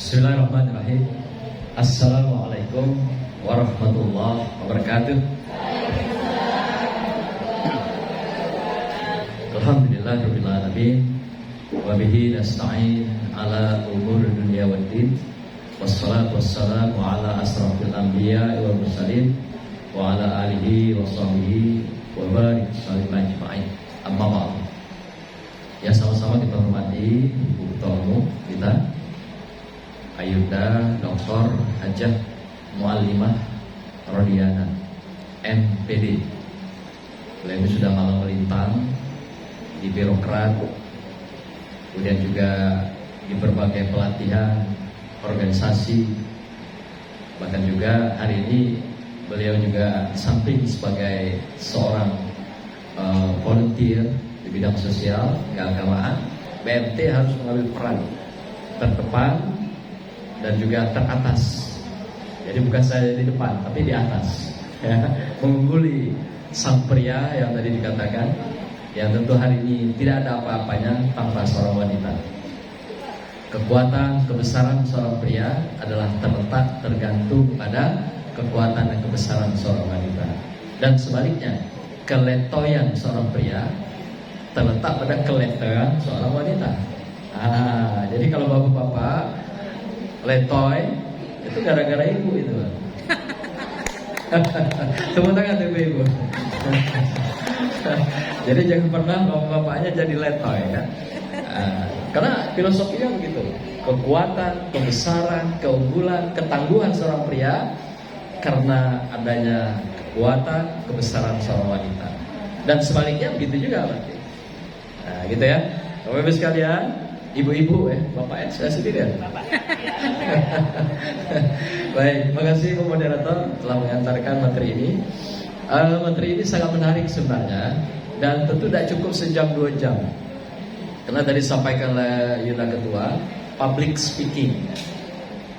Bismillahirrahmanirrahim. Assalamualaikum warahmatullahi wabarakatuh. Alhamdulillahirabbil alamin wa bihi nasta'in ala umur dunya waddin. Wassalatu wassalamu ala asrafil anbiya wal mursalin wa ala alihi wa sahbihi wa barik salim ajma'in. Amma ba'd. Ya, sama-sama kita hormati Ibu Ketua Umum kita Ayunda Dr. Hajah Muallimah Rodiana MPD. Beliau sudah malang melintang di birokrat, kemudian juga di berbagai pelatihan organisasi, bahkan juga hari ini beliau juga samping sebagai seorang volunteer di bidang sosial keagamaan. BMT harus mengambil peran terdepan dan juga teratas. Jadi bukan saya di depan, tapi di atas, ya, mengungguli sang pria yang tadi dikatakan, yang tentu hari ini tidak ada apa-apanya tanpa seorang wanita. Kekuatan kebesaran seorang pria adalah tergantung pada kekuatan dan kebesaran seorang wanita. Dan sebaliknya, keletoyan seorang pria terletak pada keletoyan seorang wanita. Jadi kalau bapak-bapak letoy itu gara-gara ibu itu. Tepuk tangan ibu. Jadi jangan pernah bapak-bapaknya jadi letoy, kan? Karena filosofinya begitu. Kekuatan, kebesaran, keunggulan, ketangguhan seorang pria karena adanya kekuatan, kebesaran seorang wanita. Dan sebaliknya begitu juga berarti. Nah, gitu ya. Bapak-ibu sekalian, ibu-ibu bapaknya saya sendiri ya. Baik, terima kasih Bu Moderator telah mengantarkan materi ini. Materi ini sangat menarik sebenarnya, dan tentu tidak cukup sejam 2 jam. Karena tadi disampaikan oleh Yunda Ketua, public speaking.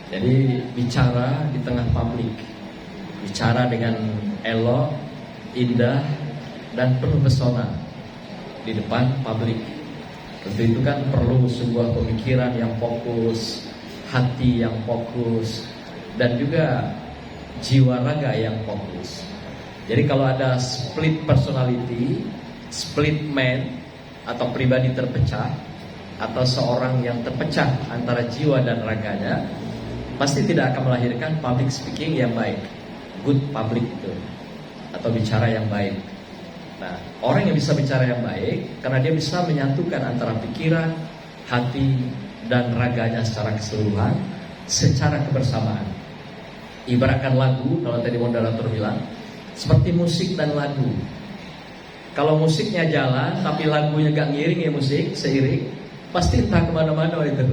Jadi bicara di tengah publik, bicara dengan elok, indah, dan penuh pesona di depan publik. Tentu itu kan perlu sebuah pemikiran yang fokus, hati yang fokus, dan juga jiwa raga yang fokus. Jadi kalau ada split personality, split man, atau pribadi terpecah, atau seorang yang terpecah antara jiwa dan raganya, pasti tidak akan melahirkan public speaking yang baik, good public itu, atau bicara yang baik. Nah, orang yang bisa bicara yang baik karena dia bisa menyatukan antara pikiran, hati, dan raganya secara keseluruhan, secara kebersamaan. Ibaratkan lagu, kalau tadi moderator bilang, seperti musik dan lagu. Kalau musiknya jalan, tapi lagunya gak ngiring ya musik, seiring, pasti entah kemana-mana itu.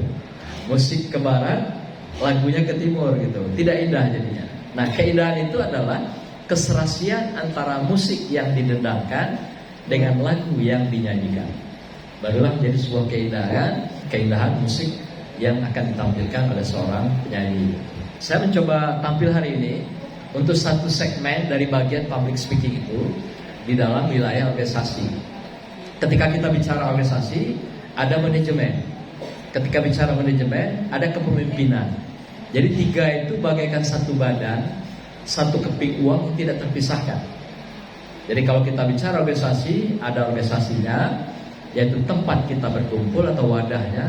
Musik ke barat, lagunya ke timur gitu. Tidak indah jadinya. Nah, keindahan itu adalah keserasian antara musik yang didendangkan dengan lagu yang dinyanyikan. Barulah menjadi sebuah keindahan musik yang akan ditampilkan oleh seorang penyanyi. Saya mencoba tampil hari ini untuk satu segmen dari bagian public speaking itu di dalam wilayah organisasi. Ketika kita bicara organisasi, ada manajemen. Ketika bicara manajemen, ada kepemimpinan. Jadi 3 itu bagaikan satu badan, satu keping uang yang tidak terpisahkan. Jadi kalau kita bicara organisasi, ada organisasinya, yaitu tempat kita berkumpul atau wadahnya,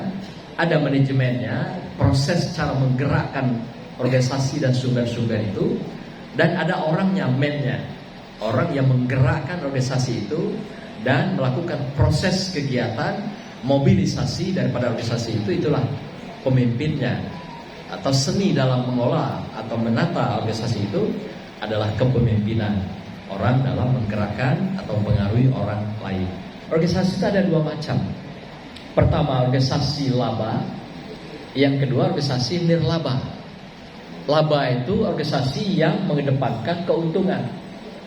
ada manajemennya, proses cara menggerakkan organisasi dan sumber-sumber itu, dan ada orangnya, man-nya, orang yang menggerakkan organisasi itu dan melakukan proses kegiatan mobilisasi daripada organisasi itu. Itulah pemimpinnya. Atau seni dalam mengolah atau menata organisasi itu adalah kepemimpinan, orang dalam menggerakkan atau mempengaruhi orang lain. Organisasi itu ada 2 macam. Pertama, organisasi laba. Yang kedua, organisasi nirlaba. Laba itu organisasi yang mengedepankan keuntungan,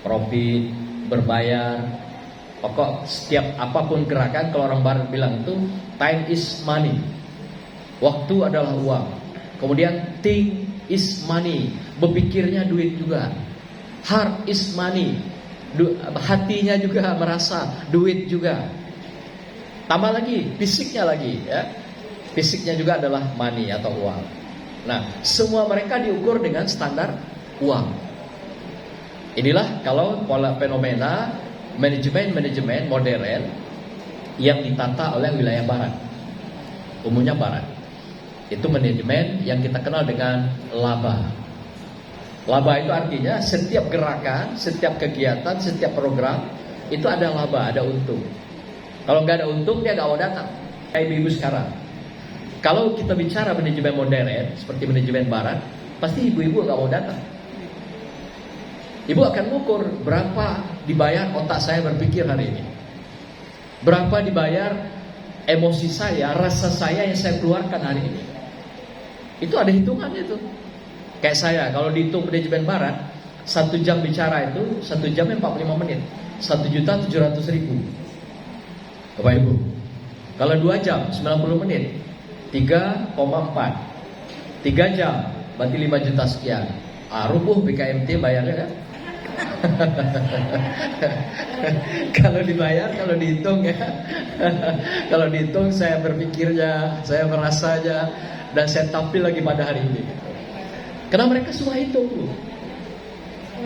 profit, berbayar. Pokok setiap apapun gerakan, kalau orang barat bilang itu time is money. Waktu adalah uang. Kemudian think is money, berpikirnya duit juga. Heart is money, hatinya juga merasa duit juga. Tambah lagi fisiknya lagi, ya. Fisiknya juga adalah money atau uang. Nah, semua mereka diukur dengan standar uang. Inilah kalau pola fenomena manajemen modern yang ditata oleh wilayah barat. Umumnya barat. Itu manajemen yang kita kenal dengan laba. Laba itu artinya setiap gerakan, setiap kegiatan, setiap program itu ada laba, ada untung. Kalau nggak ada untung dia nggak mau datang. Kayak ibu sekarang. Kalau kita bicara manajemen modern seperti manajemen barat, pasti ibu-ibu nggak mau datang. Ibu akan mengukur berapa dibayar otak saya berpikir hari ini, berapa dibayar emosi saya, rasa saya yang saya keluarkan hari ini. Itu ada hitungannya itu. Kayak saya, kalau dihitung manajemen barat, 1 jam bicara itu 1 jamnya 45 menit, 1.700.000. Bapak Ibu, kalau 2 jam 90 menit, 3,4, 3 jam berarti 5 juta sekian. Rubuh BKMT bayarnya kan? Kalau dibayar, kalau dihitung ya. Kalau dihitung saya berpikirnya, saya merasanya, dan saya tampil lagi pada hari ini. Karena mereka semua hitung dulu.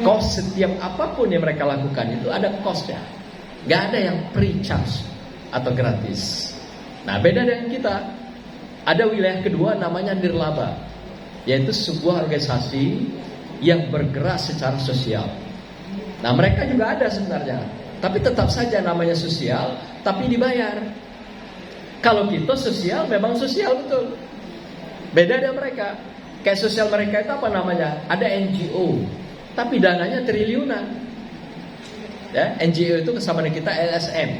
Cost setiap apapun yang mereka lakukan itu ada costnya. Gak ada yang free charge atau gratis. Nah, beda dengan kita. Ada wilayah kedua namanya nirlaba, yaitu sebuah organisasi yang bergerak secara sosial. Nah, mereka juga ada sebenarnya, tapi tetap saja namanya sosial, tapi dibayar. Kalau kita sosial, memang sosial betul. Beda dengan mereka. Kayak sosial mereka itu apa namanya? Ada NGO, tapi dananya triliunan. Ya, NGO itu sama dengan kita LSM,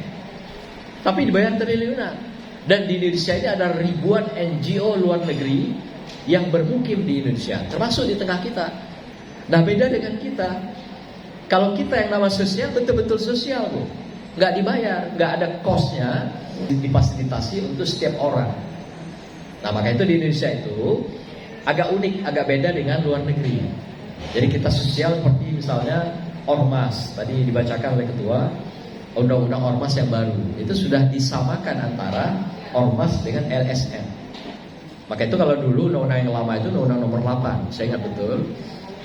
tapi dibayar triliunan. Dan di Indonesia ini ada ribuan NGO luar negeri yang bermukim di Indonesia, termasuk di tengah kita. Nah, beda dengan kita. Kalau kita yang nama sosial, betul-betul sosial, Bu. Nggak dibayar, nggak ada cost-nya, difasilitasi untuk setiap orang. Nah, maka itu di Indonesia itu agak unik, agak beda dengan luar negeri. Jadi kita sosial seperti misalnya Ormas, tadi dibacakan oleh Ketua, Undang-Undang Ormas yang baru. Itu sudah disamakan antara Ormas dengan LSM. Maka itu kalau dulu undang-undang yang lama itu undang-undang nomor 8, saya ingat betul.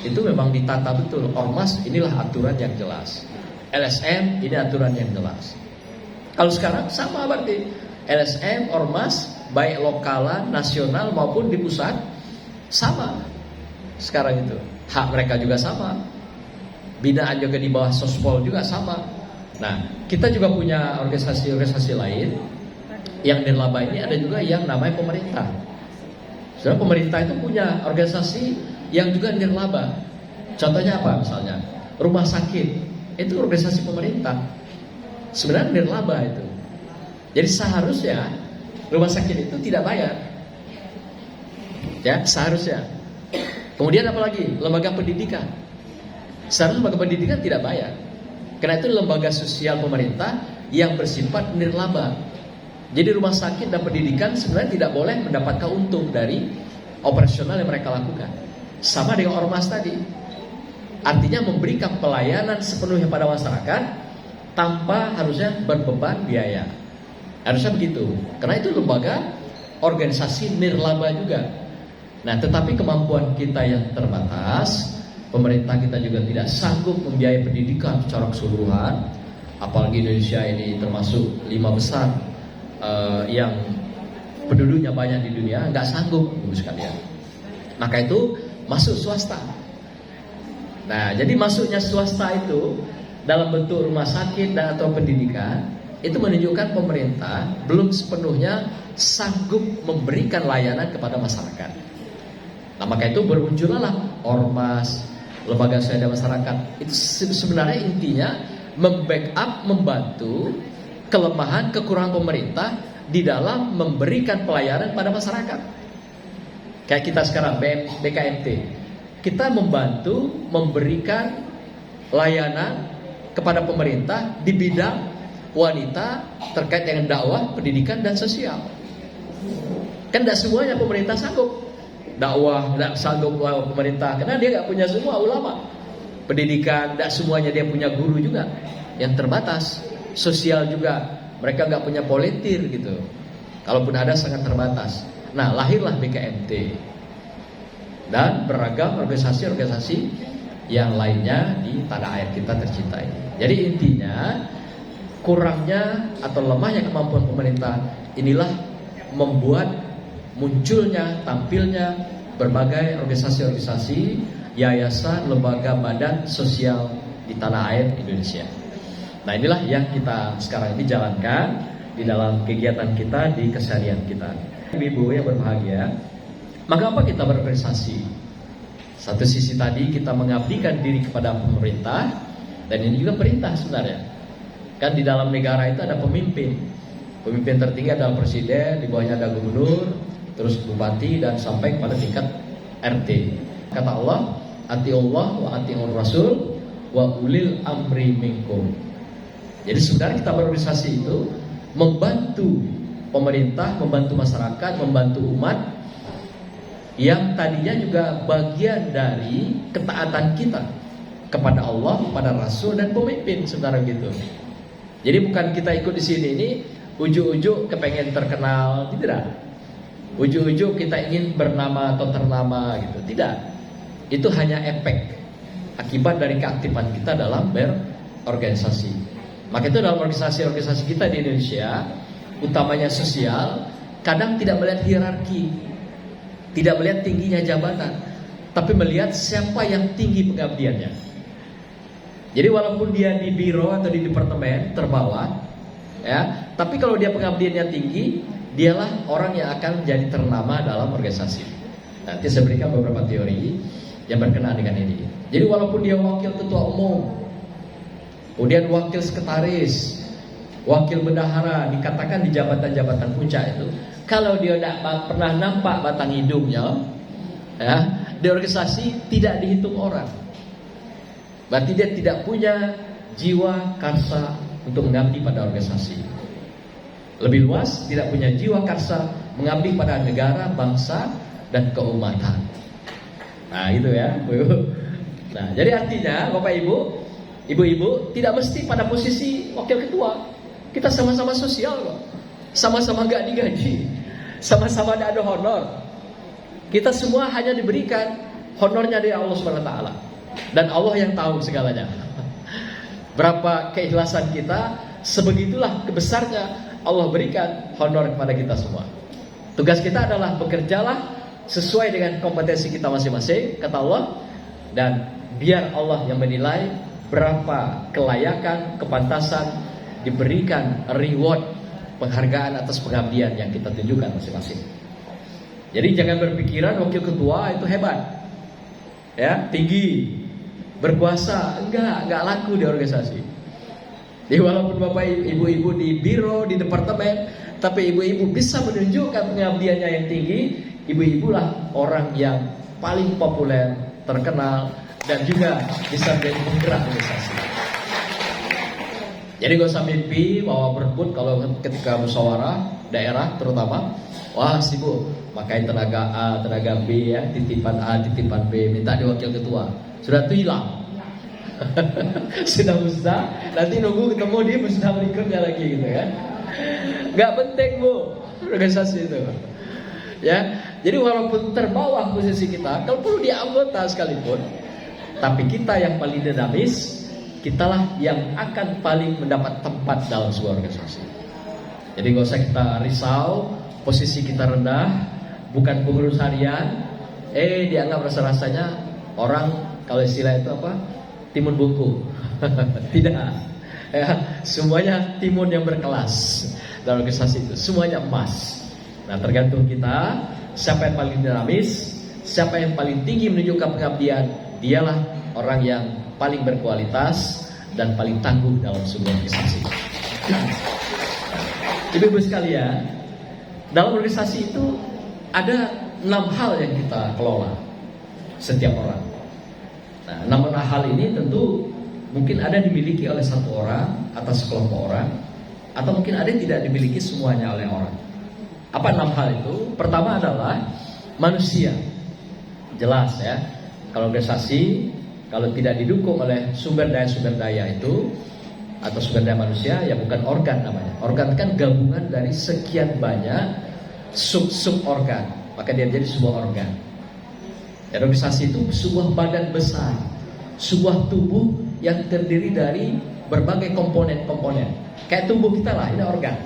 Itu memang ditata betul. Ormas inilah aturan yang jelas, LSM ini aturan yang jelas. Kalau sekarang sama berarti LSM, Ormas, baik lokalan, nasional maupun di pusat sama. Sekarang itu hak mereka juga sama, binaan juga di bawah Sospol juga sama. Nah, kita juga punya organisasi-organisasi lain yang nirlaba ini, ada juga yang namanya pemerintah. Sebenarnya pemerintah itu punya organisasi yang juga nirlaba. Contohnya apa misalnya? Rumah sakit, itu organisasi pemerintah. Sebenarnya nirlaba itu. Jadi seharusnya rumah sakit itu tidak bayar. Ya, seharusnya. Kemudian apalagi? Lembaga pendidikan. Seharusnya lembaga pendidikan tidak bayar. Karena itu lembaga sosial pemerintah yang bersifat nirlaba. Jadi rumah sakit dan pendidikan sebenarnya tidak boleh mendapatkan untung dari operasional yang mereka lakukan. Sama dengan ormas tadi. Artinya memberikan pelayanan sepenuhnya pada masyarakat tanpa harusnya berbeban biaya. Harusnya begitu. Karena itu lembaga organisasi nirlaba juga. Nah, tetapi kemampuan kita yang terbatas, pemerintah kita juga tidak sanggup membiayai pendidikan secara keseluruhan. Apalagi Indonesia ini termasuk 5 besar yang penduduknya banyak di dunia, nggak sanggup, Ibu sekalian. Maka itu masuk swasta. Nah, jadi masuknya swasta itu dalam bentuk rumah sakit dan atau pendidikan itu menunjukkan pemerintah belum sepenuhnya sanggup memberikan layanan kepada masyarakat. Nah, maka itu bermunculah ormas, lembaga swadaya masyarakat. Itu sebenarnya intinya membackup, membantu kelemahan, kekurangan pemerintah di dalam memberikan pelayanan pada masyarakat. Kayak kita sekarang BKMT, kita membantu memberikan layanan kepada pemerintah di bidang wanita terkait dengan dakwah, pendidikan dan sosial. Kan tidak semuanya pemerintah sanggup dakwah, tidak sanggup pemerintah karena dia nggak punya semua ulama. Pendidikan tidak semuanya dia punya guru juga, yang terbatas. Sosial juga mereka nggak punya volunteer gitu. Kalaupun ada sangat terbatas. Nah, lahirlah BKMT. dan beragam organisasi-organisasi yang lainnya di tanah air kita tercinta ini. Jadi intinya, kurangnya atau lemahnya kemampuan pemerintah inilah membuat munculnya, tampilnya berbagai organisasi-organisasi, yayasan, lembaga, badan sosial di tanah air Indonesia. Nah, inilah yang kita sekarang ini jalankan di dalam kegiatan kita, di keseharian kita. Ibu-ibu yang berbahagia, maka apa kita berorganisasi? Satu sisi tadi kita mengabdikan diri kepada pemerintah, dan ini juga perintah sebenarnya. Kan di dalam negara itu ada pemimpin. Pemimpin tertinggi adalah presiden, di bawahnya ada gubernur, terus bupati, dan sampai pada tingkat RT. Kata Allah, atiullah wa atiur rasul wa ulil amri minkum. Jadi sebenarnya kita berorganisasi itu membantu pemerintah, membantu masyarakat, membantu umat yang tadinya juga bagian dari ketaatan kita kepada Allah, kepada Rasul dan pemimpin, sebenarnya gitu. Jadi bukan kita ikut di sini ini ujuk-ujuk kepengen terkenal, tidak. Ujuk-ujuk kita ingin bernama atau ternama gitu, tidak. Itu hanya efek akibat dari keaktifan kita dalam berorganisasi. Maka itu dalam organisasi-organisasi kita di Indonesia, utamanya sosial, kadang tidak melihat hierarki, tidak melihat tingginya jabatan, tapi melihat siapa yang tinggi pengabdiannya. Jadi walaupun dia di biro atau di departemen terbawah, ya, tapi kalau dia pengabdiannya tinggi, dialah orang yang akan jadi ternama dalam organisasi. Nanti saya berikan beberapa teori yang berkenaan dengan ini. Jadi walaupun dia wakil ketua umum, kemudian wakil sekretaris, wakil bendahara, dikatakan di jabatan-jabatan puncak itu, kalau dia tidak pernah nampak batang hidungnya, ya, di organisasi tidak dihitung orang. Berarti dia tidak punya jiwa karsa untuk mengabdi pada organisasi. Lebih luas, tidak punya jiwa karsa mengabdi pada negara, bangsa, dan keumatan. Nah itu ya, Bu. Nah, jadi artinya Bapak Ibu, Ibu-ibu tidak mesti pada posisi wakil ketua. Kita sama-sama sosial kok. Sama-sama gak digaji, sama-sama tidak ada honor. Kita semua hanya diberikan honornya dari Allah SWT. Dan Allah yang tahu segalanya. Berapa keikhlasan kita, sebegitulah kebesarnya Allah berikan honor kepada kita semua. Tugas kita adalah bekerjalah sesuai dengan kompetensi kita masing-masing, kata Allah. Dan biar Allah yang menilai berapa kelayakan, kepantasan diberikan reward, penghargaan atas pengabdian yang kita tunjukkan masing-masing. Jadi jangan berpikiran wakil ketua itu hebat, ya, tinggi, berkuasa. Enggak laku di organisasi. Jadi walaupun Bapak Ibu-ibu di biro, di departemen, tapi ibu-ibu bisa menunjukkan pengabdiannya yang tinggi, ibu-ibulah orang yang paling populer, terkenal, dan juga bisa menjadi penggerak organisasi. Jadi gak usah mimpi bahwa berebut kalau ketika musyawarah daerah terutama, wah sibuk pakai tenaga A, tenaga B, ya, titipan A, titipan B, minta di wakil ketua. Sudah itu hilang. Sudah musnah, nanti nunggu ketemu di musnah berikutnya lagi gitu kan. Gak penting Bu, organisasi itu. Ya, jadi walaupun terbawah posisi kita, kalau perlu dia anggota sekalipun, tapi kita yang paling dinamis, kitalah yang akan paling mendapat tempat dalam sebuah organisasi. Jadi gak usah kita risau, posisi kita rendah, bukan pengurus harian, dianggap rasa-rasanya orang, kalau istilah itu apa? Timun buku. Tidak. Ya, semuanya timun yang berkelas dalam organisasi itu, semuanya emas. Nah, tergantung kita, siapa yang paling dinamis, siapa yang paling tinggi menunjukkan pengabdian, dialah orang yang paling berkualitas dan paling tangguh dalam sebuah organisasi. Ibu-ibu sekalian, dalam organisasi itu ada 6 hal yang kita kelola setiap orang. Nah, 6 hal ini tentu mungkin ada dimiliki oleh satu orang atau sekelompok orang, atau mungkin ada yang tidak dimiliki semuanya oleh orang. Apa 6 hal itu? Pertama adalah manusia. Jelas ya, kalau organisasi kalau tidak didukung oleh sumber daya itu atau sumber daya manusia, ya bukan organ namanya. Organ kan gabungan dari sekian banyak sub-sub organ, maka dia jadi sebuah organ. Dan organisasi itu sebuah badan besar, sebuah tubuh yang terdiri dari berbagai komponen-komponen. Kayak tubuh kita lah, ini organ.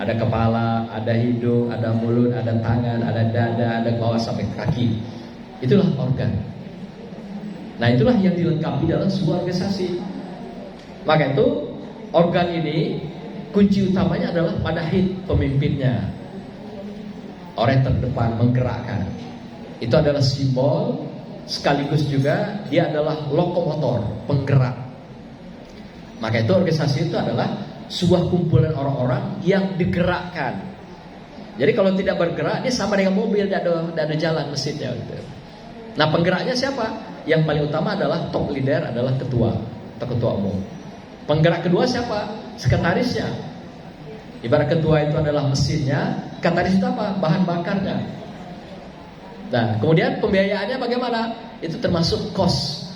Ada kepala, ada hidung, ada mulut, ada tangan, ada dada, ada bawah sampai kaki. Itulah organ. Nah, itulah yang dilengkapi dalam sebuah organisasi. Maka itu organ ini kunci utamanya adalah pada head, pemimpinnya. Orang yang terdepan menggerakkan. Itu adalah simbol, sekaligus juga dia adalah lokomotor, penggerak. Maka itu organisasi itu adalah sebuah kumpulan orang-orang yang digerakkan. Jadi kalau tidak bergerak, dia sama dengan mobil, tidak ada jalan mesinnya gitu. Nah, penggeraknya siapa? Yang paling utama adalah top leader, adalah ketua atau ketua umum. Penggerak kedua siapa? Sekretarisnya. Ibarat ketua itu adalah mesinnya, sekretaris itu apa? Bahan bakarnya. Nah, kemudian pembiayaannya bagaimana? Itu termasuk cost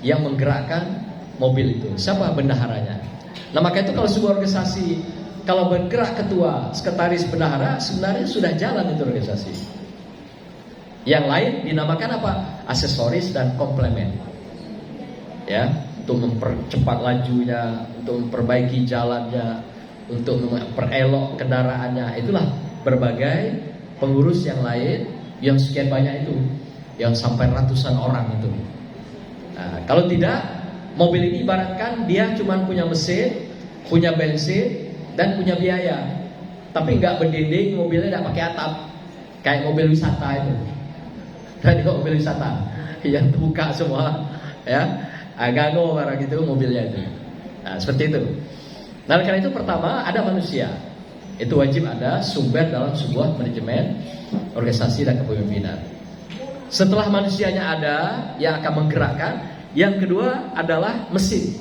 yang menggerakkan mobil itu. Siapa bendaharanya? Nah, maka itu kalau sebuah organisasi, kalau bergerak ketua, sekretaris, bendahara, sebenarnya sudah jalan itu organisasi. Yang lain dinamakan apa? Aksesoris dan komplement. Ya, untuk mempercepat lajunya, untuk memperbaiki jalannya, untuk memperelok kendaraannya. Itulah berbagai pengurus yang lain yang sekian banyak itu, yang sampai ratusan orang itu. Nah, kalau tidak, mobil ini ibaratkan dia cuma punya mesin, punya bensin, dan punya biaya. Tapi nggak berdinding, mobilnya nggak pakai atap, kayak mobil wisata itu. Tadi mobil wisata yang terbuka semua, ya, agano barang itu mobilnya itu. Nah, seperti itu. Nah, karena itu pertama ada manusia. Itu wajib ada sumber dalam sebuah manajemen organisasi dan kepemimpinan. Setelah manusianya ada yang akan menggerakkan, yang kedua adalah mesin.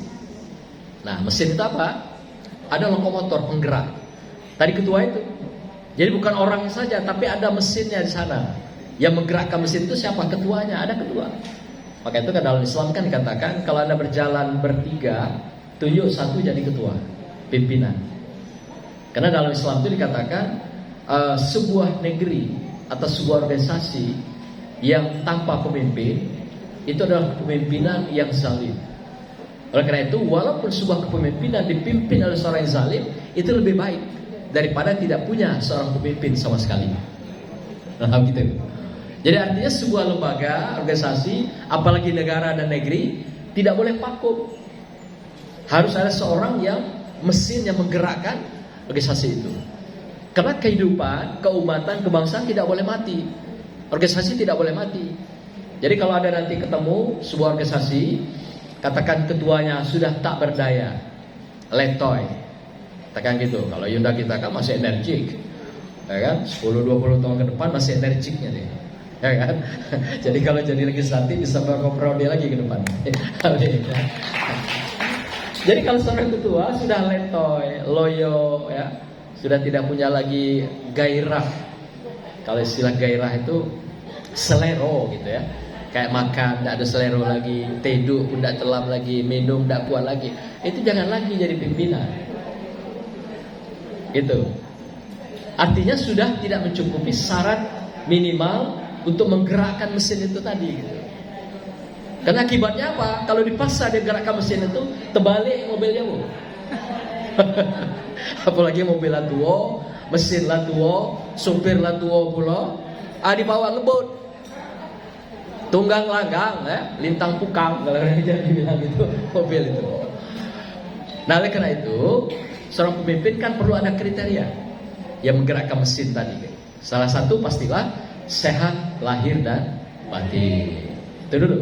Nah, mesin itu apa? Ada lokomotor penggerak. Tadi ketua itu. Jadi bukan orangnya saja, tapi ada mesinnya di sana. Yang menggerakkan mesin itu siapa? Ketuanya, ada ketua. Maka itu kan dalam Islam kan dikatakan kalau Anda berjalan bertiga, tunjuk satu jadi ketua, pimpinan. Karena dalam Islam itu dikatakan sebuah negeri atau sebuah organisasi yang tanpa pemimpin itu adalah kepemimpinan yang zalim. Oleh karena itu, walaupun sebuah kepemimpinan dipimpin oleh seorang yang zalim, itu lebih baik daripada tidak punya seorang pemimpin sama sekali. Nah, gitu. Jadi artinya sebuah lembaga, organisasi, apalagi negara dan negeri, tidak boleh vakum. Harus ada seorang yang mesin yang menggerakkan organisasi itu. Karena kehidupan, keumatan, kebangsaan tidak boleh mati. Organisasi tidak boleh mati. Jadi kalau ada nanti ketemu sebuah organisasi, katakan ketuanya sudah tak berdaya, letoy, katakan gitu. Kalau Yunda kita kan masih energik, ya kan? 10-20 tahun ke depan masih energiknya nih, ya kan? Jadi kalau jadi legislatif bisa berkompro dia lagi ke depan. Jadi kalau seorang ketua sudah letoy, loyo, ya, sudah tidak punya lagi gairah. Kalau istilah gairah itu selero gitu ya. Kayak makan, tidak ada selero lagi, tidur pun tidak telam lagi, minum tidak kuat lagi. Itu jangan lagi jadi pimpinan. Gitu. Artinya sudah tidak mencukupi syarat minimal untuk menggerakkan mesin itu tadi. Gitu. Karena akibatnya apa? Kalau dipaksa dia gerakkan mesin itu, terbalik mobilnya bu. Apalagi mobil tua, mesin tua, supir tua pula, dibawa ngebut. Tunggang langgang, ya, lintang pukang, kalau jadi bilang gitu, mobil itu. Nah, oleh karena itu, seorang pemimpin kan perlu ada kriteria yang menggerakkan mesin tadi. Salah satu pastilah sehat lahir dan batin. Itu dulu.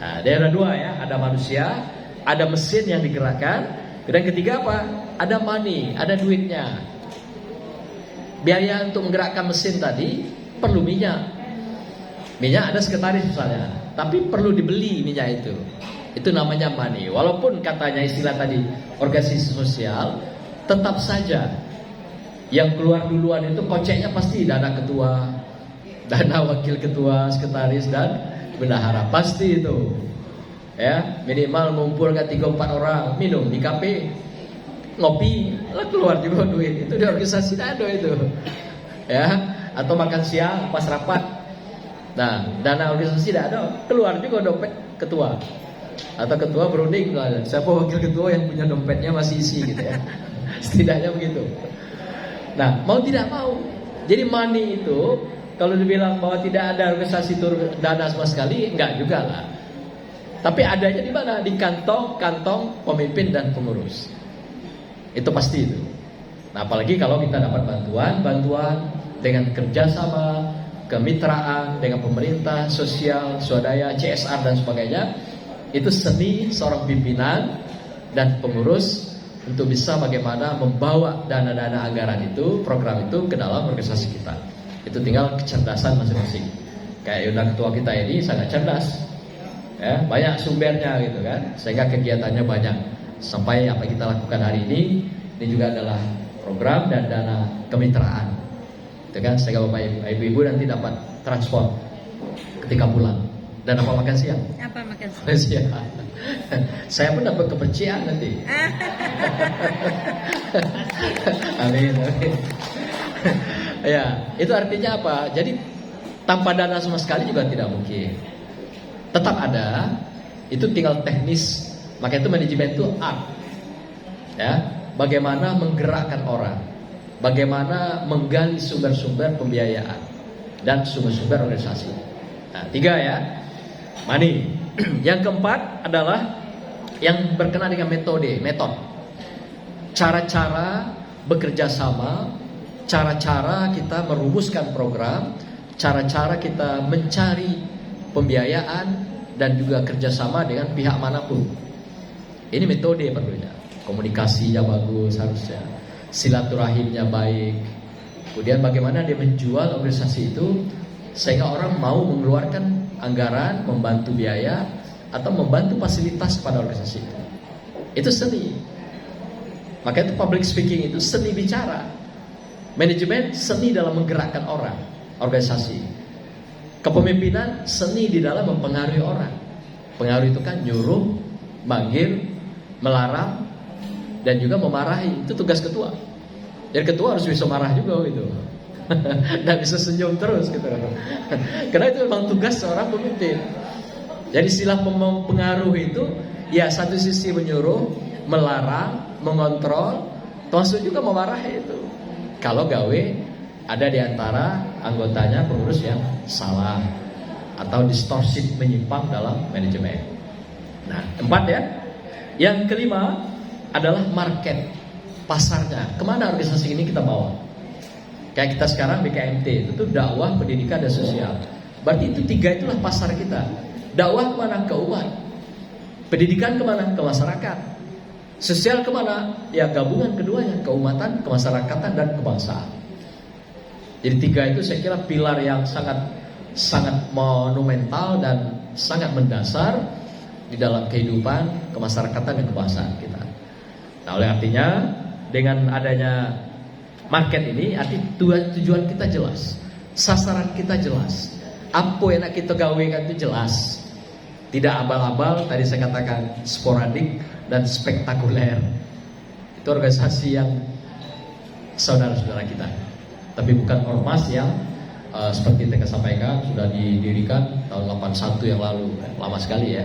Nah, daerah dua ya, ada manusia, ada mesin yang digerakkan. Dan ketiga apa? Ada money, ada duitnya. Biaya untuk menggerakkan mesin tadi perlu minyak. Minyak ada sekretaris misalnya, tapi perlu dibeli minyak itu. Itu namanya money. Walaupun katanya istilah tadi organisasi sosial, tetap saja yang keluar duluan itu koceknya pasti dana ketua, dana wakil ketua, sekretaris dan bendahara, pasti itu. Ya, minimal mengumpulkan 3-4 orang minum di kafe, ngopi, lah keluar juga duit. Itu di organisasi ada itu. Ya, atau makan siang pas rapat. Nah, dana organisasi tidak ada, keluar juga dompet ketua. Atau ketua berunding, siapa wakil ketua yang punya dompetnya masih isi gitu ya. Setidaknya begitu. Nah, mau tidak mau, jadi money itu kalau dibilang bahwa tidak ada organisasi turun dana sama sekali, enggak juga lah. Tapi adanya di mana? Di kantong pemimpin dan pengurus. Itu pasti itu. Nah, apalagi kalau kita dapat bantuan dengan kerjasama, kemitraan dengan pemerintah, sosial, swadaya, CSR dan sebagainya. Itu seni seorang pimpinan dan pengurus untuk bisa bagaimana membawa dana-dana anggaran itu, program itu ke dalam organisasi kita. Itu tinggal kecerdasan masing-masing. Kayak Yunda ketua kita ini sangat cerdas, ya, banyak sumbernya gitu kan, sehingga kegiatannya banyak. Sampai apa kita lakukan hari ini juga adalah program dan dana kemitraan, itu kan, sehingga bapak ibu nanti dapat transport ketika pulang. Dan apa makan siang? Apa makan siang? Saya pun dapat kepercayaan nanti. Amin. Ya, itu artinya apa? Jadi tanpa dana sama sekali juga tidak mungkin. Tetap ada, itu tinggal teknis. Maka itu manajemen itu art. Ya, bagaimana menggerakkan orang, bagaimana menggali sumber-sumber pembiayaan dan sumber-sumber organisasi. Nah, 3 ya. Money. Yang keempat adalah yang berkenaan dengan metode. Cara-cara bekerja sama, cara-cara kita merumuskan program, cara-cara kita mencari pembiayaan dan juga kerjasama dengan pihak manapun. Ini metode perlunya. Komunikasinya bagus harusnya, silaturahimnya baik. Kemudian bagaimana dia menjual organisasi itu sehingga orang mau mengeluarkan anggaran, membantu biaya atau membantu fasilitas pada organisasi itu. Itu seni. Maka itu public speaking itu seni bicara. Manajemen seni dalam menggerakkan orang, organisasi. Kepemimpinan seni di dalam mempengaruhi orang. Pengaruh itu kan nyuruh, manggil, melarang dan juga memarahi. Itu tugas ketua. Jadi ketua harus bisa marah juga gitu. Dan bisa senyum terus gitu. Karena itu memang tugas seorang pemimpin. Jadi istilah pengaruh itu ya satu sisi menyuruh, melarang, mengontrol, termasuk juga memarahi itu. Kalau gawe ada di antara anggotanya pengurus yang salah atau distorsi menyimpang dalam manajemen. Nah, 4 ya. Yang kelima adalah market, pasarnya. Kemana organisasi ini kita bawa? Kayak kita sekarang BKMT itu dakwah, pendidikan dan sosial. Berarti itu 3 itulah pasar kita. Dakwah kemana? Ke umat. Pendidikan kemana? Ke masyarakat. Sosial kemana? Ya gabungan keduanya, keumatan, kemasyarakatan dan kebangsaan. Jadi 3 itu saya kira pilar yang sangat monumental dan sangat mendasar di dalam kehidupan kemasyarakatan dan kebangsaan kita. Nah, oleh artinya dengan adanya market ini, arti tujuan kita jelas, sasaran kita jelas, apa yang nak kita gawekan itu jelas, tidak abal-abal. Tadi saya katakan sporadik dan spektakuler. Itu organisasi yang saudara-saudara kita, tapi bukan ormas yang seperti yang saya sampaikan sudah didirikan tahun 81 yang lalu, lama sekali ya,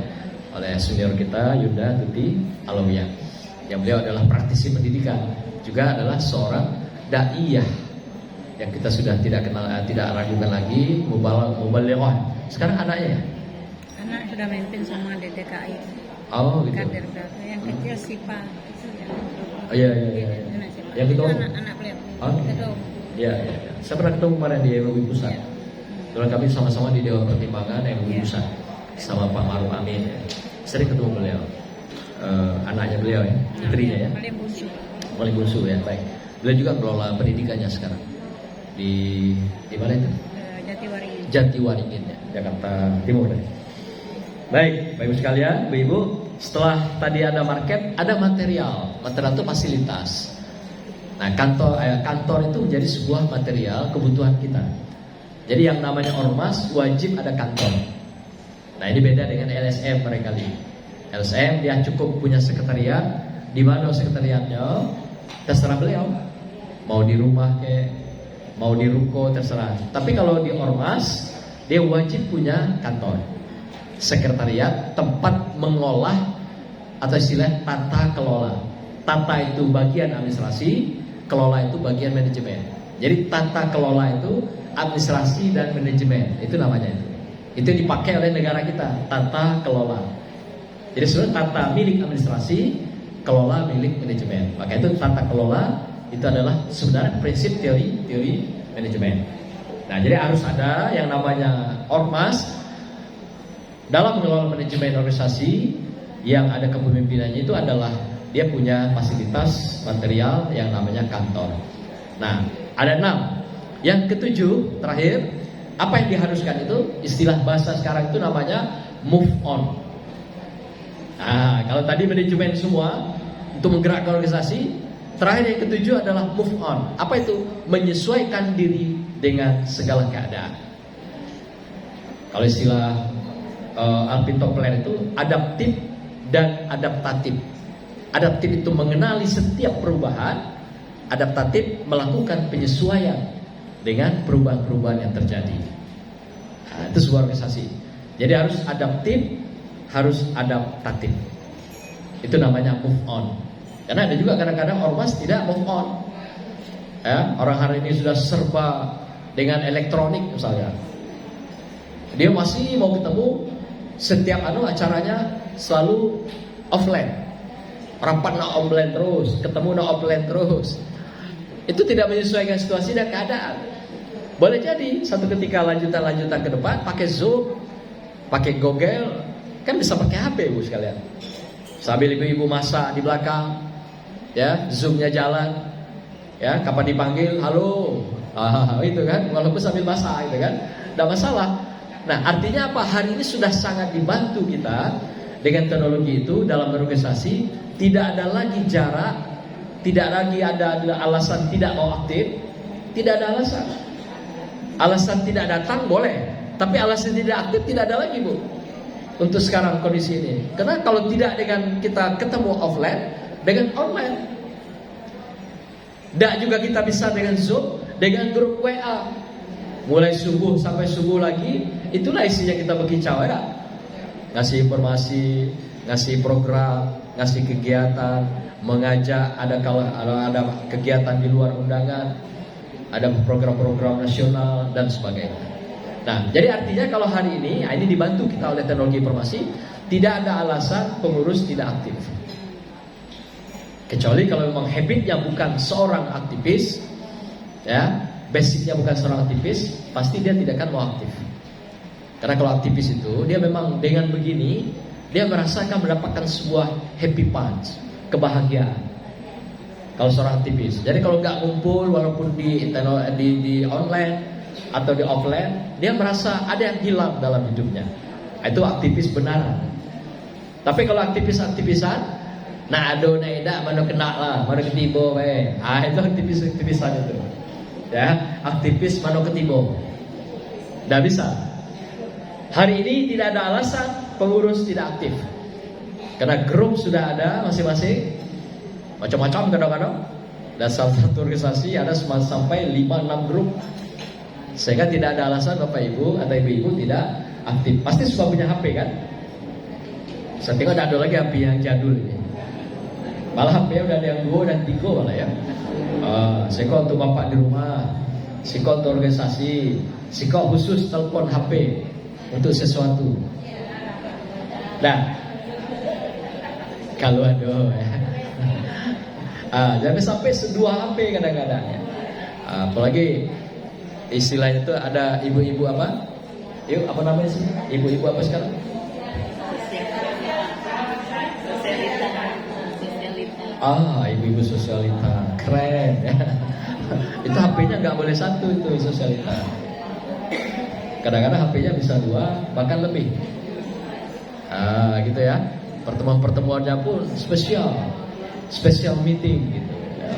oleh senior kita Yunda Tuti Alawiyah, yang beliau adalah praktisi pendidikan, juga adalah seorang daiyah yang kita sudah tidak ragukan lagi, mubalighah. Sekarang anaknya ya? Anak sudah memimpin sama di DKI. Oh gitu. Kader berapa? Yang kecil Sipa itu ya. Oh iya. Yang itu anak beliau. Oh? Ketua. Iya. Saya pernah ketemu kemarin di MUI Pusat. Kebetulan kami sama-sama di Dewan Pertimbangan MUI Pusat sama Pak Maruf Amin ya. Sering ketemu beliau. Anaknya beliau ya, putrinya ya. Paling bungsu ya, baik. Beliau juga kelola pendidikannya sekarang di mana itu? Jatiwaringin ya, Jakarta Timur ya. Baik, Bapak Ibu sekalian, Ibu, setelah tadi ada market, ada material. Material itu fasilitas. Nah, kantor itu menjadi sebuah material kebutuhan kita. Jadi yang namanya ormas wajib ada kantor. Nah, ini beda dengan LSM barangkali. LSM dia cukup punya sekretariat. Di mana sekretariatnya? Terserah beliau. Mau di rumah kayak mau di ruko terserah. Tapi kalau di ormas dia wajib punya kantor, sekretariat, tempat mengolah atau istilah tata kelola. Tata itu bagian administrasi, kelola itu bagian manajemen. Jadi tata kelola itu administrasi dan manajemen, itu namanya itu. Itu yang dipakai oleh negara kita, tata kelola. Jadi sebenarnya tata milik administrasi, kelola milik manajemen. Maka itu tata kelola itu adalah sebenarnya prinsip teori manajemen. Nah, jadi harus ada yang namanya ormas dalam mengelola manajemen organisasi yang ada kepemimpinannya itu adalah dia punya fasilitas material yang namanya kantor. Nah, ada 6. Yang ketujuh terakhir, apa yang diharuskan itu istilah bahasa sekarang itu namanya move on. Nah, kalau tadi manajemen semua untuk menggerakkan organisasi, terakhir yang ketujuh adalah move on. Apa itu? Menyesuaikan diri dengan segala keadaan. Kalau istilah Alvin Toffler itu adaptif dan adaptatif. Adaptif itu mengenali setiap perubahan, adaptatif melakukan penyesuaian dengan perubahan-perubahan yang terjadi. Nah, itu sebuah organisasi. Jadi harus adaptif, harus adaptatif. Itu namanya move on. Karena ada juga kadang-kadang ormas tidak move on. Ya, orang hari ini sudah serba dengan elektronik misalnya. Dia masih mau ketemu, setiap acaranya selalu offline. Rapat offline terus, ketemu offline terus. Itu tidak menyesuaikan situasi dan keadaan. Boleh jadi satu ketika lanjutan ke depan pakai Zoom, pakai Google, kan bisa pakai HP Bu sekalian. Sambil ibu-ibu masak di belakang, ya, Zoom-nya jalan, ya, kapan dipanggil, halo, itu kan, walaupun sambil masak, itu kan, tidak masalah. Nah, artinya apa? Hari ini sudah sangat dibantu kita dengan teknologi itu dalam berorganisasi. Tidak ada lagi jarak, tidak lagi ada alasan tidak mau aktif, tidak ada alasan. Alasan tidak datang boleh, tapi alasan tidak aktif tidak ada lagi Bu. Untuk sekarang kondisi ini, karena kalau tidak dengan kita ketemu offline, dengan online, tidak juga kita bisa dengan Zoom, dengan grup WA, mulai subuh sampai subuh lagi, itulah isinya kita berkicau ya, ngasih informasi, ngasih program, ngasih kegiatan, mengajak, kalau ada kegiatan di luar undangan, ada program-program nasional dan sebagainya. Nah, jadi artinya kalau hari ini dibantu kita oleh teknologi informasi, tidak ada alasan pengurus tidak aktif. Kecuali kalau memang habitnya bukan seorang aktivis, ya, basicnya bukan seorang aktivis, pasti dia tidak akan mau aktif. Karena kalau aktivis itu, dia memang dengan begini, dia merasakan mendapatkan sebuah happy punch, kebahagiaan. Kalau seorang aktivis, jadi kalau nggak ngumpul walaupun di online atau di offline, dia merasa ada yang hilang dalam hidupnya. Itu aktivis benaran. Tapi kalau aktivisan, nah aduh naida mana kena lah, mana ketibo itu aktivisan itu. Ya, aktivis mana ketibo. Tidak bisa. Hari ini tidak ada alasan pengurus tidak aktif. Karena grup sudah ada masing-masing, macam-macam kadang-kadang. Dan salah satu organisasi ada sampai 5-6 grup. Sehingga tidak ada alasan Bapak Ibu atau Ibu-Ibu tidak aktif. Pasti suka punya HP kan? Saya tengok ada lagi HP yang jadul ini. Malah HP udah ada yang 2 dan 3 malah ya. Seko untuk Bapak di rumah, seko untuk organisasi, seko khusus telepon HP untuk sesuatu. Nah, kalau ada ya. Jangan sampai 2 HP kadang-kadang ya. Apalagi istilahnya itu ada ibu-ibu apa? Yuk, apa namanya sih? Ibu-ibu apa sekarang? Ibu-ibu sosialita. Keren ya. Itu HP-nya nggak boleh 1 itu sosialita. Kadang-kadang HP-nya bisa 2 bahkan lebih. Gitu ya. Pertemuan-pertemuannya pun special meeting gitu ya.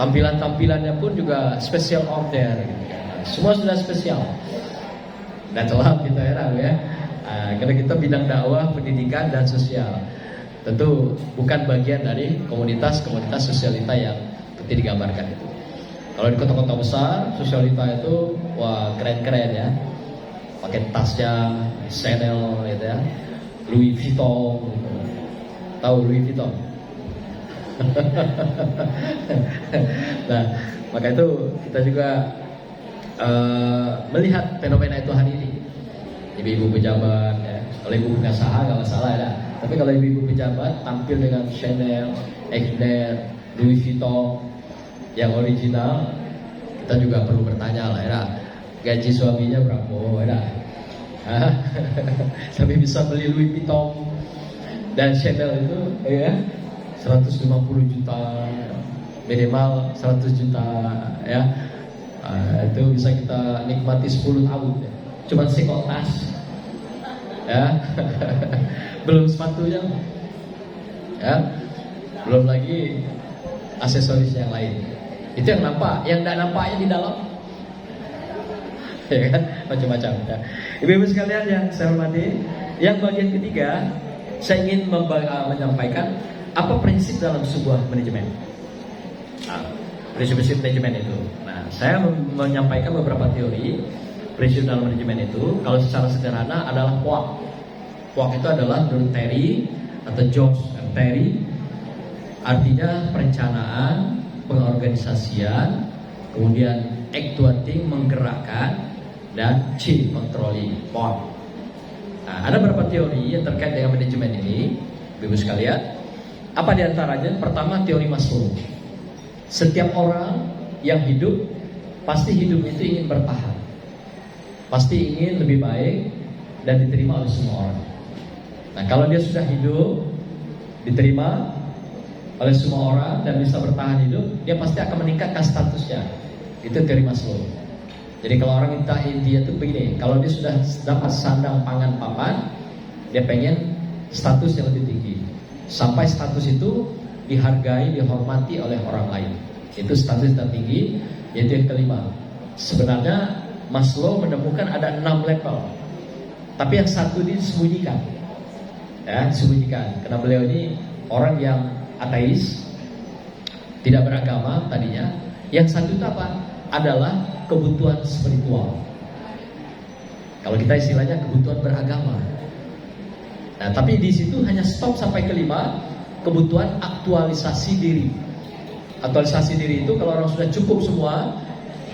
Tampilan-tampilannya pun juga special order gitu. Semua sudah spesial. Dan telah kita ya. Karena kita bidang dakwah, pendidikan dan sosial. Tentu bukan bagian dari komunitas sosialita yang seperti digambarkan itu. Kalau di kota-kota besar, sosialita itu wah keren-keren ya. pakai tasnya Chanel gitu ya, Louis Vuitton gitu. Tahu Louis Vuitton? Nah, maka itu kita juga melihat fenomena itu hari ini. Ibu-ibu pejabat ya, kalau ibu punya usaha nggak masalah ya. Tapi kalau ibu-ibu pejabat tampil dengan Chanel, Egner, Louis Vuitton yang original, kita juga perlu bertanya lah ya, gaji suaminya berapa ya? Sampai bisa beli Louis Vuitton dan Chanel itu ya 150 juta minimal 100 juta ya. Itu bisa kita nikmati 10 tahun ya. Cuman sekot tas ya. Belum sepatunya ya, belum lagi aksesoris yang lain. Itu yang nampak, yang tidak nampaknya di dalam ya kan, macam-macam ya. Ibu-ibu sekalian yang saya hormati, yang bagian ketiga saya ingin menyampaikan apa prinsip dalam sebuah manajemen. Prinsip-prinsip manajemen itu. Nah, saya menyampaikan beberapa teori prinsip dalam manajemen itu. Kalau secara sederhana adalah POAK. POAK itu adalah menurut Terry atau George Terry, artinya perencanaan, pengorganisasian, kemudian actuating, menggerakkan, dan change controlling. POAK. Nah, ada beberapa teori yang terkait dengan manajemen ini, Ibu sekalian. Apa diantaranya? Pertama, teori Maslow. Setiap orang yang hidup pasti hidup itu ingin bertahan, pasti ingin lebih baik dan diterima oleh semua orang. Nah, kalau dia sudah hidup diterima oleh semua orang dan bisa bertahan hidup, dia pasti akan meningkatkan statusnya. Itu teori Maslow. Jadi kalau orang dia itu begini, kalau dia sudah dapat sandang pangan papan, dia pengen status yang lebih tinggi. Sampai status itu dihargai, dihormati oleh orang lain. Itu status tertinggi, yaitu yang kelima. Sebenarnya Maslow menemukan ada 6 level, tapi yang satu disembunyikan, ya, disembunyikan. Karena beliau ini orang yang ateis, tidak beragama tadinya. Yang satu itu apa? Adalah kebutuhan spiritual. Kalau kita istilahnya kebutuhan beragama. Nah, tapi di situ hanya stop sampai kelima, kebutuhan aktualisasi diri. Aktualisasi diri itu kalau orang sudah cukup semua,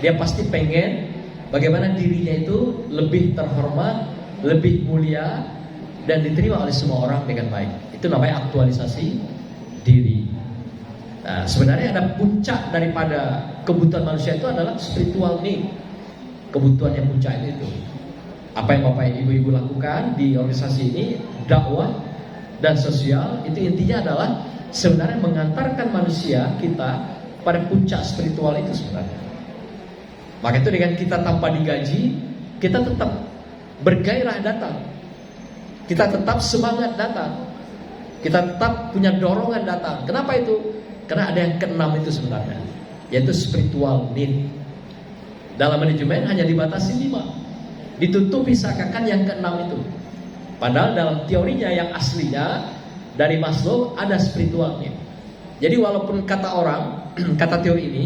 dia pasti pengen bagaimana dirinya itu lebih terhormat, lebih mulia, dan diterima oleh semua orang dengan baik. Itu namanya aktualisasi diri. Nah, sebenarnya ada puncak daripada kebutuhan manusia itu adalah spiritual need. Kebutuhan yang puncak itu. Apa yang Bapak Ibu lakukan di organisasi ini, dakwah dan sosial, itu intinya adalah sebenarnya mengantarkan manusia kita pada puncak spiritual itu sebenarnya. Maka itu dengan kita tanpa digaji, kita tetap bergairah datang, kita tetap semangat datang, kita tetap punya dorongan datang. Kenapa itu? Karena ada yang keenam itu sebenarnya, yaitu spiritual need. Dalam manajemen hanya dibatasi 5, ditutupi seakan-akan yang keenam itu. Padahal dalam teorinya yang aslinya dari Maslow ada spiritual need. Jadi walaupun kata orang, kata teori ini,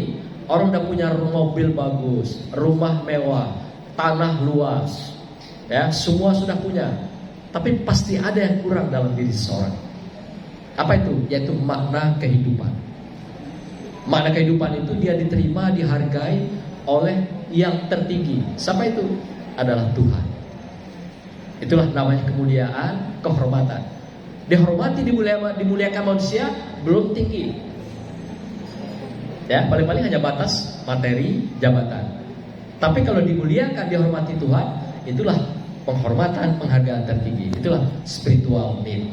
orang udah punya mobil bagus, rumah mewah, tanah luas, ya, semua sudah punya, tapi pasti ada yang kurang dalam diri seseorang. Apa itu? Yaitu makna kehidupan. Makna kehidupan itu dia diterima, dihargai oleh yang tertinggi. Siapa itu? Adalah Tuhan. Itulah namanya kemuliaan, kehormatan. Dihormati, dimuliakan manusia belum tinggi. Ya, paling-paling hanya batas materi, jabatan. Tapi kalau dimuliakan, dihormati Tuhan, itulah penghormatan, penghargaan tertinggi. Itulah spiritual need.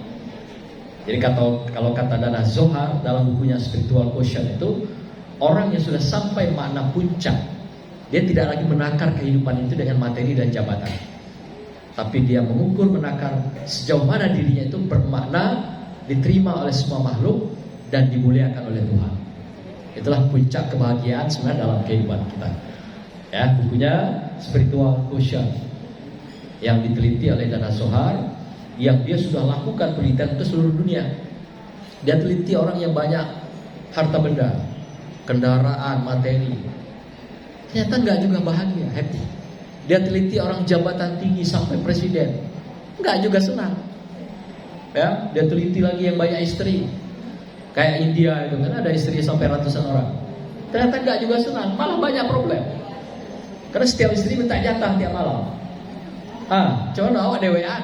Jadi kalau kata Dana Zohar dalam bukunya Spiritual Quotient itu, orang yang sudah sampai makna puncak, dia tidak lagi menakar kehidupan itu dengan materi dan jabatan, tapi dia mengukur, menakar sejauh mana dirinya itu bermakna, diterima oleh semua makhluk, dan dimuliakan oleh Tuhan. Itulah puncak kebahagiaan sebenarnya dalam kehidupan kita. Ya, bukunya Spiritual Quotient yang diteliti oleh Dana Zohar, yang dia sudah lakukan penelitian ke seluruh dunia. Dia teliti orang yang banyak harta benda, kendaraan, materi, ternyata nggak juga bahagia, happy. dia teliti orang jabatan tinggi sampai presiden, enggak juga senang. Ya, dia teliti lagi yang banyak istri. Kayak India itu kan ada istri sampai ratusan orang. Ternyata enggak juga senang, malah banyak problem. Karena setiap istri minta jatah tiap malam. Coba awak dewean.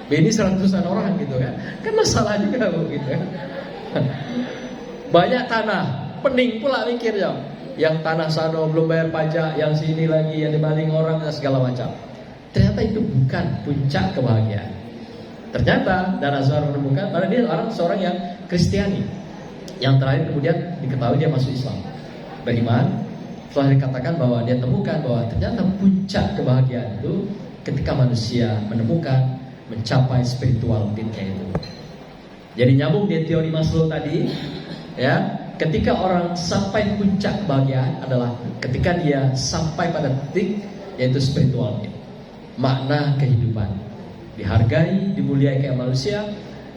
Bini seratusan orang gitu kan. Kan masalah juga gitu kan. Banyak tanah, pening pula mikirnya. Yang tanah sana belum bayar pajak, yang sini lagi yang dibaling orang dan segala macam. Ternyata itu bukan puncak kebahagiaan. Ternyata Dan Azhar menemukan karena dia seorang yang Kristiani. Yang terakhir kemudian diketahui dia masuk Islam, beriman. Setelah dikatakan bahwa dia temukan bahwa ternyata puncak kebahagiaan itu ketika manusia menemukan mencapai spiritual peak-nya itu. Jadi nyambung di teori Maslow tadi, ya, ketika orang sampai puncak kebahagiaan adalah ketika dia sampai pada titik yaitu spiritual peak, makna kehidupan, dihargai, dimuliakan oleh manusia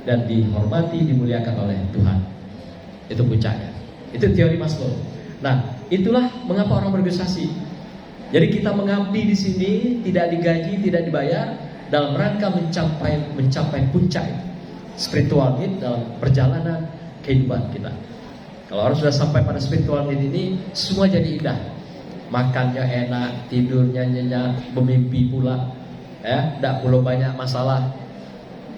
dan dihormati, dimuliakan oleh Tuhan. Itu puncaknya. Itu teori Maslow. Nah, itulah mengapa orang berorganisasi. Jadi kita mengabdi di sini tidak digaji, tidak dibayar dalam rangka mencapai puncak spiritual need dalam perjalanan kehidupan kita. Kalau orang sudah sampai pada spiritual need ini, semua jadi indah. Makannya enak, tidurnya nyenyak, bermimpi pula, ya, tidak perlu banyak masalah,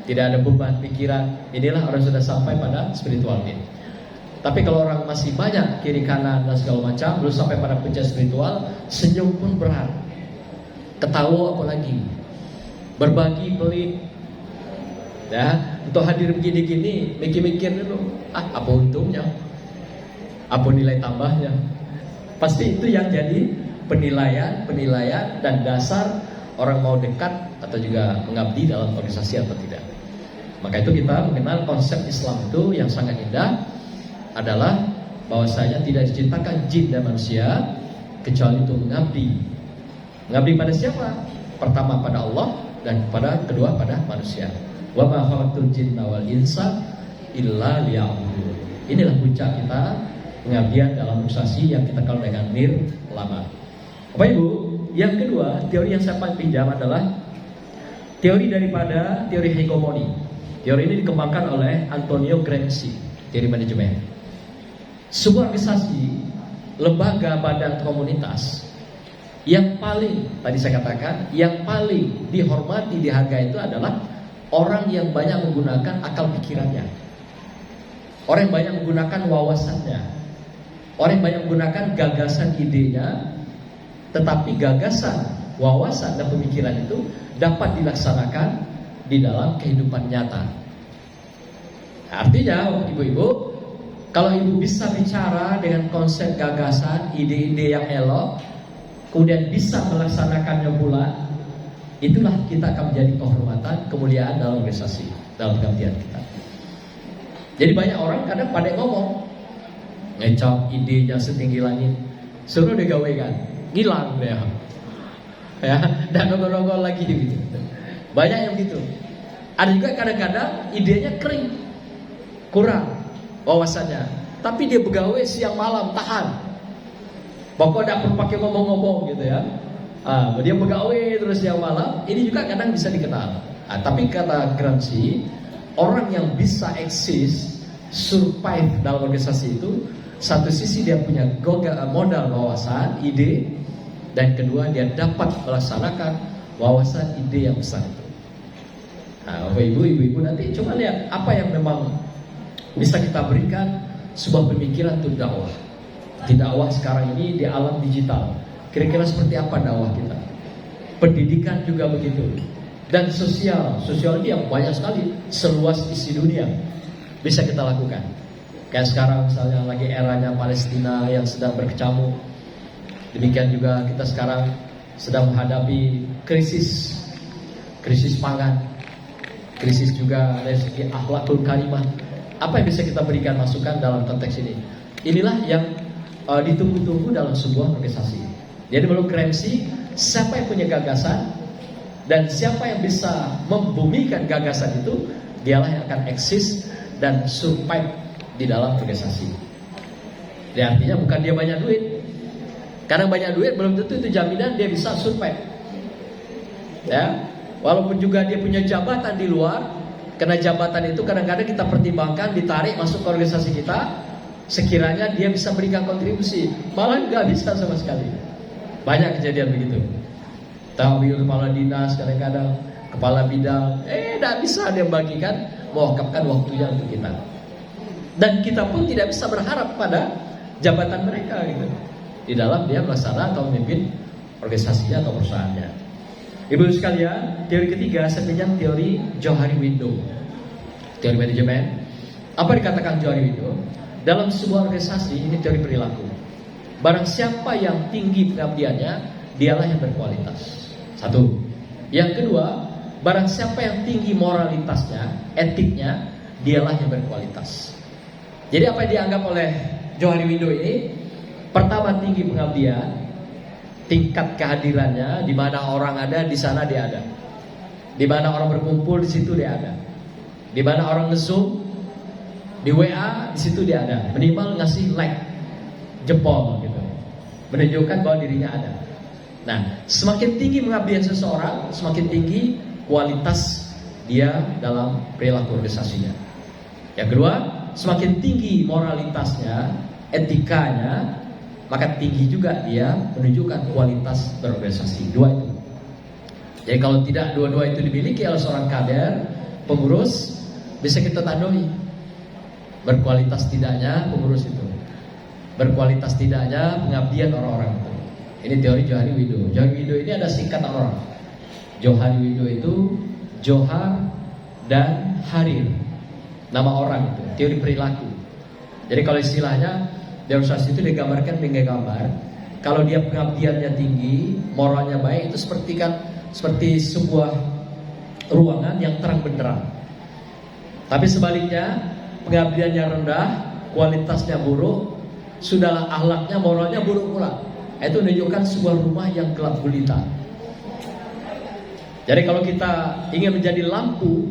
tidak ada beban pikiran. Inilah orang sudah sampai pada spiritual need. Tapi kalau orang masih banyak kiri kanan dan segala macam, belum sampai pada puncak spiritual, senyum pun berat, ketawa apalagi, berbagi pelit, ya, untuk hadir begini-gini, mikir-mikir dulu, apa untungnya, apa nilai tambahnya. Pasti itu yang jadi penilaian dan dasar orang mau dekat atau juga mengabdi dalam organisasi atau tidak. Maka itu kita mengenal konsep Islam itu yang sangat indah adalah bahwasanya tidak diciptakan jin dan manusia kecuali untuk mengabdi. Mengabdi pada siapa? Pertama pada Allah dan kedua pada manusia. Wa ma khalaqtul jinna wal insa illa liya'budun. Inilah puncak kita pengabdian dalam organisasi yang kita kenal dengan nirlaba. Bapak Ibu, yang kedua, teori yang saya pinjam adalah teori daripada teori hegemoni. Teori ini dikembangkan oleh Antonio Gramsci, teori manajemen. Sebuah organisasi, lembaga, badan, komunitas yang paling, tadi saya katakan, yang paling dihormati, dihargai itu adalah orang yang banyak menggunakan akal pikirannya, orang yang banyak menggunakan wawasannya, orang yang banyak menggunakan gagasan idenya. Tetapi gagasan, wawasan, dan pemikiran itu dapat dilaksanakan di dalam kehidupan nyata. Artinya, ibu-ibu, kalau ibu bisa bicara dengan konsep gagasan, ide-ide yang elok, kemudian bisa melaksanakannya pula, itulah kita akan menjadi kehormatan, kemuliaan dalam organisasi, dalam pengabdian kita. Jadi banyak orang kadang pada ngomong, ngecap idenya setinggi langit, suruh digawekan, hilang dia, ya, dan nongol-nongol lagi gitu. Banyak yang gitu. Ada juga kadang-kadang idenya kering, kurang wawasannya, tapi dia begawe siang malam tahan. Pokoknya tidak perlu pakai ngomong-ngomong gitu ya. Dia begawe terus siang malam. Ini juga kadang bisa dikenal. Tapi kata Gramsci, orang yang bisa eksis, survive dalam organisasi itu, satu sisi dia punya modal wawasan, ide, dan kedua dia dapat melaksanakan wawasan ide yang besar itu. Bapak ibu nanti coba lihat apa yang memang bisa kita berikan sebuah pemikiran untuk dakwah. Di dakwah sekarang ini di alam digital, kira-kira seperti apa dakwah kita? Pendidikan juga begitu. Dan sosial ini yang banyak sekali, seluas isi dunia bisa kita lakukan. Kayak sekarang misalnya lagi eranya Palestina yang sedang berkecamuk. Demikian juga kita sekarang sedang menghadapi krisis pangan, krisis juga dari segi akhlakul karimah. Apa yang bisa kita berikan masukan dalam konteks ini? Inilah yang ditunggu-tunggu dalam sebuah organisasi. Jadi menurut Gramsci, siapa yang punya gagasan dan siapa yang bisa membumikan gagasan itu, dialah yang akan eksis dan survive di dalam organisasi. Jadi artinya bukan dia banyak duit. Karena banyak duit belum tentu itu jaminan dia bisa survive. Ya, walaupun juga dia punya jabatan di luar, karena jabatan itu kadang-kadang kita pertimbangkan ditarik masuk ke organisasi kita, sekiranya dia bisa berikan kontribusi, malah nggak bisa sama sekali. Banyak kejadian begitu. Tahu kepala dinas kadang-kadang, kepala bidang, tidak bisa dia bagikan, mewakafkan waktunya untuk kita. Dan kita pun tidak bisa berharap pada jabatan mereka gitu, di dalam dia melaksanakan atau memimpin organisasinya atau perusahaannya. Ibu sekalian, teori ketiga saya pinjam teori Johari Window, teori manajemen. Apa dikatakan Johari Window? Dalam sebuah organisasi, ini teori perilaku. Barang siapa yang tinggi pengabdiannya, dialah yang berkualitas. Satu. Yang kedua, barang siapa yang tinggi moralitasnya, etiknya, dialah yang berkualitas. Jadi apa yang dianggap oleh Johari Window ini? Pertama, tinggi pengabdian, tingkat kehadirannya, di mana orang ada, di sana dia ada. Di mana orang berkumpul, di situ dia ada. Di mana orang nge-zoom, di WA, di situ dia ada. Minimal ngasih like, jempol gitu, menunjukkan bahwa dirinya ada. Nah, semakin tinggi pengabdian seseorang, semakin tinggi kualitas dia dalam perilaku organisasinya. Yang kedua, semakin tinggi moralitasnya, etikanya, maka tinggi juga dia menunjukkan kualitas berorganisasi. Dua itu. Jadi kalau tidak dua-dua itu dimiliki oleh seorang kader, pengurus, bisa kita tandai berkualitas tidaknya pengurus itu, berkualitas tidaknya pengabdian orang-orang itu. Ini teori Johari Window. Johari Window ini ada singkatan orang. Johari Window itu Johar dan Harir, nama orang itu, teori perilaku. Jadi kalau istilahnya di organisasi itu digambarkan dengan gambar, kalau dia pengabdiannya tinggi, moralnya baik, itu seperti sebuah ruangan yang terang benderang. Tapi sebaliknya, pengabdiannya rendah, kualitasnya buruk, sudahlah akhlaknya, moralnya buruk pula. Itu menunjukkan sebuah rumah yang gelap gulita. Jadi kalau kita ingin menjadi lampu,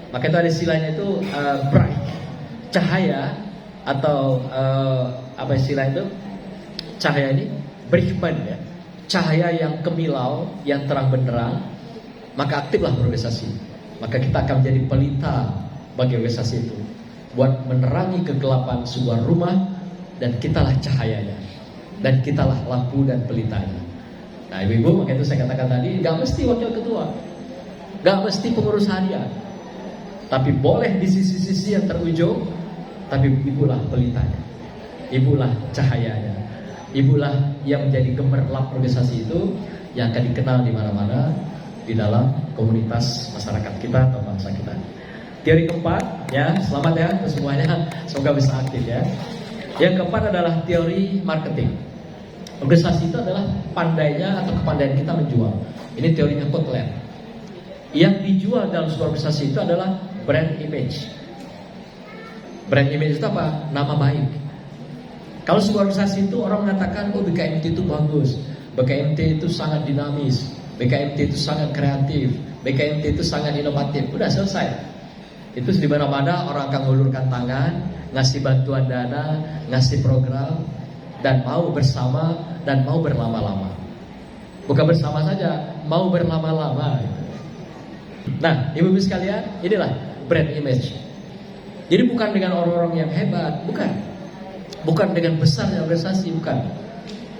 maka itu ada istilahnya itu bright, cahaya, atau apa istilah itu? Cahaya ini Brighman ya, cahaya yang kemilau, yang terang benderang. Maka aktiflah organisasi. Maka kita akan menjadi pelita bagi organisasi itu, buat menerangi kegelapan sebuah rumah, dan kitalah cahayanya, dan kitalah lampu dan pelitanya. Nah ibu-ibu, maka itu saya katakan tadi, gak mesti wakil ketua, gak mesti pengurus harian, tapi boleh di sisi-sisi yang terujung. Tapi ibulah pelitanya, ibulah cahayanya, ibulah yang menjadi gemerlap organisasi itu, yang akan dikenal di mana-mana di dalam komunitas masyarakat kita atau bangsa kita. Teori keempat, ya selamat ya ke semuanya, semoga bisa aktif ya. Yang keempat adalah teori marketing. Organisasi itu adalah pandainya atau kepandaian kita menjual. Ini teorinya Kotler. Yang dijual dalam sebuah organisasi itu adalah brand image. Brand image itu apa? Nama baik. Kalau sebuah organisasi itu orang mengatakan, oh BKMT itu bagus, BKMT itu sangat dinamis, BKMT itu sangat kreatif, BKMT itu sangat inovatif, udah selesai. Itu di mana-mana orang akan mengulurkan tangan, ngasih bantuan dana, ngasih program, dan mau bersama dan mau berlama-lama. Bukan bersama saja, mau berlama-lama. Nah, ibu-ibu sekalian, inilah brand image. Jadi bukan dengan orang-orang yang hebat, bukan dengan besarnya organisasi, bukan.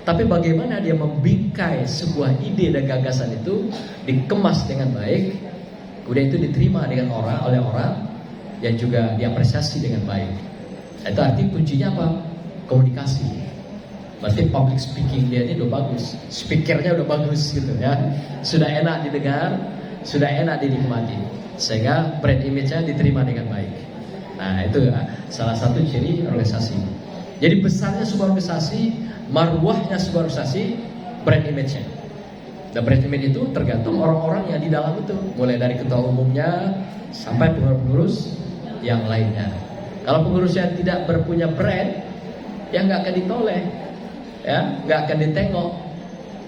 Tapi bagaimana dia membingkai sebuah ide dan gagasan itu, dikemas dengan baik, kemudian itu diterima oleh orang, dan juga diapresiasi dengan baik. Itu arti kuncinya apa? Komunikasi. Berarti public speaking dia ini udah bagus, speakernya udah bagus gitu ya, sudah enak didengar, sudah enak dinikmati, sehingga brand image-nya diterima dengan baik. Nah itu ya, salah satu ciri organisasi. Jadi besarnya sebuah organisasi, marwahnya sebuah organisasi, brand image-nya. Dan brand image itu tergantung orang-orang yang di dalam itu, mulai dari ketua umumnya sampai pengurus yang lainnya. Kalau pengurus yang tidak berpunya brand, ya nggak akan ditoleh, ya nggak akan ditengok,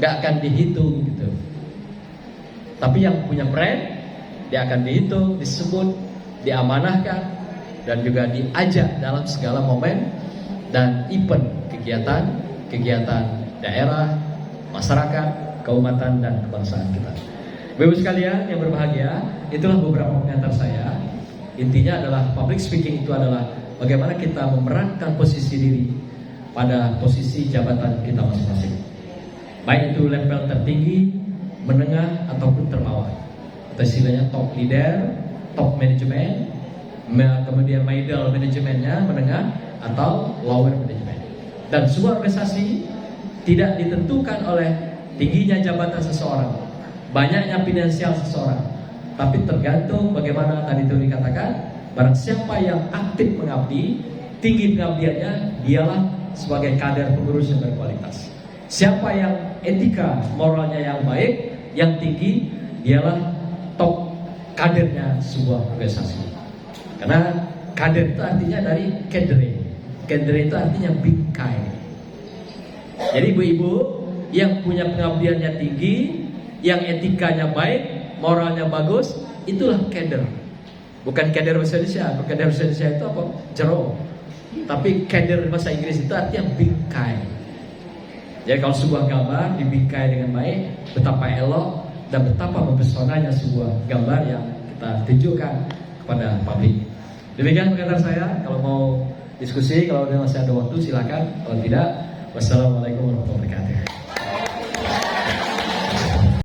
nggak akan dihitung gitu. Tapi yang punya brand, dia akan dihitung, disebut, diamanahkan, dan juga diajak dalam segala momen dan event kegiatan daerah, masyarakat, kaumatan, dan kebangsaan kita. Bapak Ibu sekalian yang berbahagia, itulah beberapa pengantar saya. Intinya adalah public speaking itu adalah bagaimana kita memerankan posisi diri pada posisi jabatan kita masing-masing. Baik itu level tertinggi, menengah, ataupun terbawah. Atau istilahnya top leader, top manajemen, kemudian middle manajemennya, menengah, atau lower manajemen. Dan sebuah organisasi tidak ditentukan oleh tingginya jabatan seseorang, banyaknya finansial seseorang, tapi tergantung bagaimana tadi itu dikatakan, barang siapa yang aktif mengabdi, tinggi pengabdiannya, dialah sebagai kader pengurus yang berkualitas. Siapa yang etika moralnya yang baik, yang tinggi, dialah top kadernya sebuah organisasi. Karena kader itu artinya dari kedere. Kedere itu artinya bingkai. Jadi ibu-ibu yang punya pengabdiannya tinggi, yang etikanya baik, moralnya bagus, itulah kader. Bukan kader bahasa Indonesia. Kader bahasa Indonesia itu apa? Jero. Tapi kader bahasa Inggris itu artinya bingkai. Jadi kalau sebuah gambar dibingkai dengan baik, betapa elok dan betapa mempesonanya sebuah gambar yang kita tunjukkan kepada publik. Demikian pengantar saya. Kalau mau diskusi, kalau masih ada waktu silakan. Kalau tidak, wassalamualaikum warahmatullahi wabarakatuh.